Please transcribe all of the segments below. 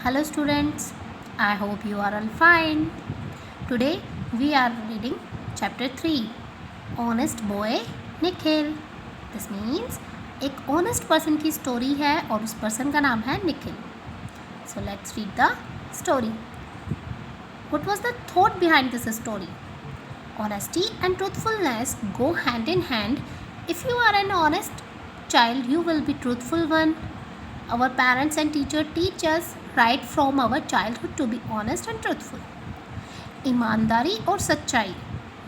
Hello students, I hope you are all fine. Today we are reading chapter 3, Honest Boy Nikhil. This means एक honest person की story है और उस person का नाम है Nikhil. So let's read the story. What was the thought behind this story? Honesty and truthfulness go hand in hand. If you are an honest child, you will be truthful one. Our parents and teachers teach us right from our childhood to be honest and truthful. ईमानदारी और सच्चाई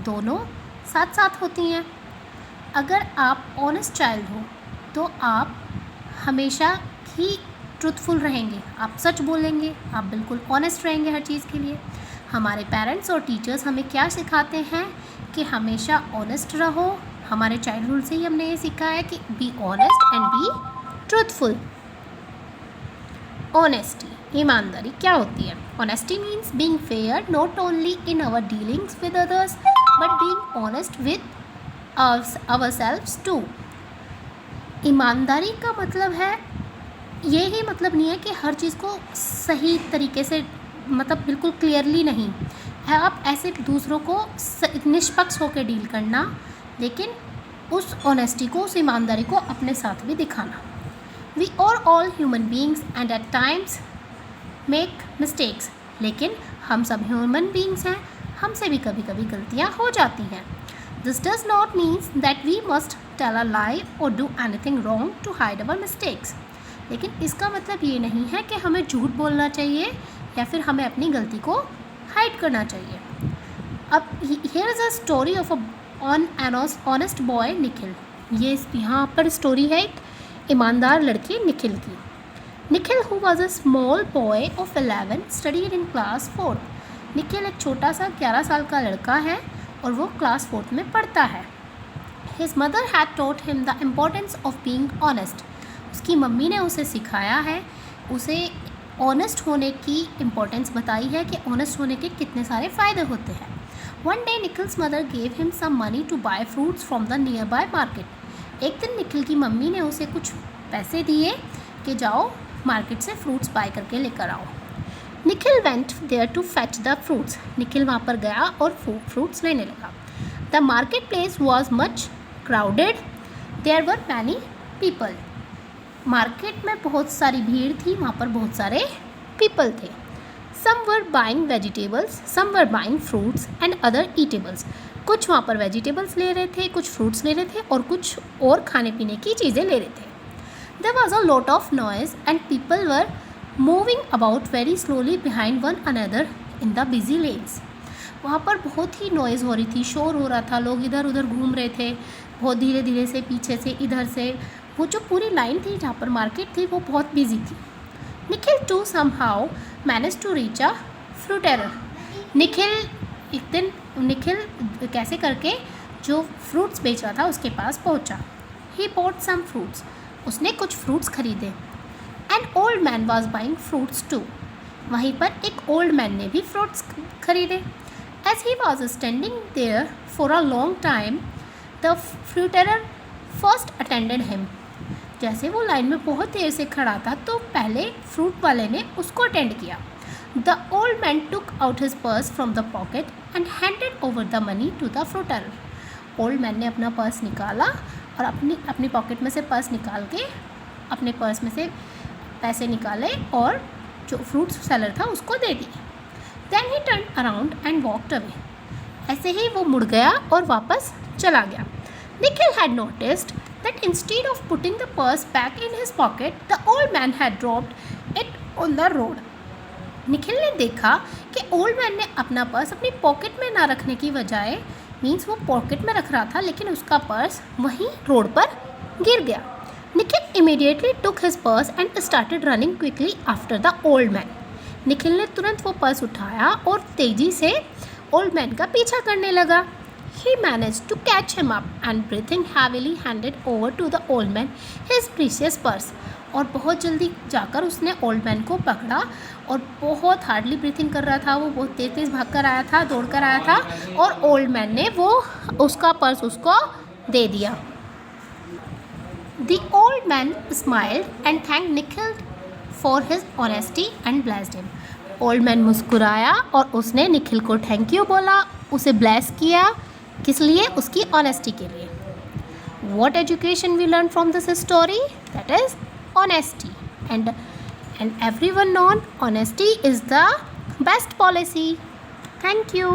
दोनों साथ साथ होती हैं. अगर आप ऑनेस्ट चाइल्ड हो तो आप हमेशा ही ट्रूथफुल रहेंगे, आप सच बोलेंगे, आप बिल्कुल ऑनेस्ट रहेंगे हर चीज़ के लिए. हमारे पेरेंट्स और टीचर्स हमें क्या सिखाते हैं कि हमेशा ऑनेस्ट रहो. हमारे चाइल्डहुड से ही हमने ये सीखा है कि be honest and be truthful. Honesty, ईमानदारी क्या होती है? Honesty means being fair not only in our dealings with others but being honest with ourselves too. ईमानदारी का मतलब है, ये ही मतलब नहीं है कि हर चीज़ को सही तरीके से मतलब बिल्कुल क्लियरली नहीं है, आप ऐसे दूसरों को निष्पक्ष होकर डील करना, लेकिन उस ऑनेस्टी को, उस ईमानदारी को अपने साथ भी दिखाना. We are all human beings and at times make mistakes. लेकिन हम सब ह्यूमन बींग्स हैं, हमसे भी कभी कभी गलतियाँ हो जाती हैं. This does not mean that we must tell a lie or do anything wrong to hide our mistakes. लेकिन इसका मतलब ये नहीं है कि हमें झूठ बोलना चाहिए या फिर हमें अपनी गलती को हाइड करना चाहिए. अब here is a story of an honest boy Nikhil. ये यहाँ पर स्टोरी है एक ईमानदार लड़के निखिल की. Nikhil who was a small boy of 11 studied in class 4. Nikhil एक छोटा सा 11 साल का लड़का है और वो क्लास 4 में पढ़ता है. His mother had taught him the importance of being honest. उसकी मम्मी ने उसे सिखाया है, उसे ऑनेस्ट होने की इम्पोर्टेंस बताई है कि ऑनेस्ट होने के कितने सारे फ़ायदे होते हैं. One day Nikhil's mother gave him some money to buy fruits from the nearby market. एक दिन निखिल की मम्मी ने उसे कुछ पैसे दिए कि जाओ मार्केट से फ्रूट्स बाय करके लेकर आओ. Nikhil went there to fetch the fruits. Nikhil वहाँ पर गया और फ्रूट्स लेने लगा. The market place was much crowded. There were many people. Market में बहुत सारी भीड़ थी, वहाँ पर बहुत सारे पीपल थे. Some were buying vegetables, some were buying fruits and other eatables. कुछ वहाँ पर वेजिटेबल्स ले रहे थे, कुछ फ्रूट्स ले रहे थे और कुछ और खाने पीने की चीज़ें ले रहे थे. There was a lot of noise and people were moving about very slowly behind one another in the busy lanes. वहाँ पर बहुत ही नॉइज़ हो रही थी, शोर हो रहा था, लोग इधर उधर घूम रहे थे बहुत धीरे धीरे से, पीछे से इधर से. वो जो पूरी लाइन थी जहाँ पर मार्केट थी वो बहुत बिजी थी. Nikhil too somehow manage to reach a fruiterer. Nikhil कैसे करके जो फ्रूट्स बेच रहा था उसके पास पहुंचा. He bought some fruits. उसने कुछ फ्रूट्स खरीदे. An old man was buying fruits too. वहीं पर एक ओल्ड मैन ने भी फ्रूट्स खरीदे. As he was standing there for a long time the fruiterer first attended him. जैसे वो लाइन में बहुत देर से खड़ा था तो पहले फ्रूट वाले ने उसको अटेंड किया. The old man took out his purse from the pocket and handed over the money to the fruiter. Old man ने अपना पर्स निकाला और अपनी पॉकेट में से पर्स निकाल के अपने पर्स में से पैसे निकाले और जो फ्रूट सेलर था उसको दे दिए. Then he turn around and walked away. ऐसे ही वो मुड़ गया और वापस चला गया. Nikhil had noticed that instead of putting the purse back in his pocket, the old man had dropped it on the road. Nikhil ने देखा कि ओल्ड मैन ने अपना पर्स अपनी पॉकेट में ना रखने की बजाय, मीन्स वो पॉकेट में रख रहा था लेकिन उसका पर्स वहीं रोड पर गिर गया. Nikhil immediately took his purse and started running quickly after the old man. Nikhil ने तुरंत वो पर्स उठाया और तेज़ी से ओल्ड मैन का पीछा करने लगा. He managed to catch him up and breathing heavily handed over to the old man his precious purse. और बहुत जल्दी जाकर उसने ओल्ड मैन को पकड़ा और बहुत हार्डली ब्रीथिंग कर रहा था, वो बहुत तेज़ तेज़ भाग कर आया था, दौड़ कर आया था और ओल्ड मैन ने वो उसका पर्स उसको दे दिया. The old man smiled and thanked Nikhil for his honesty and blessed him. Old man मुस्कुराया और उसने निखिल को थैंक यू बोला, उसे ब्लेस किया। किस लिए? उसकी ऑनेस्टी के लिए। What education we learn from this story? That is honesty. And everyone known honesty is the best policy. Thank you.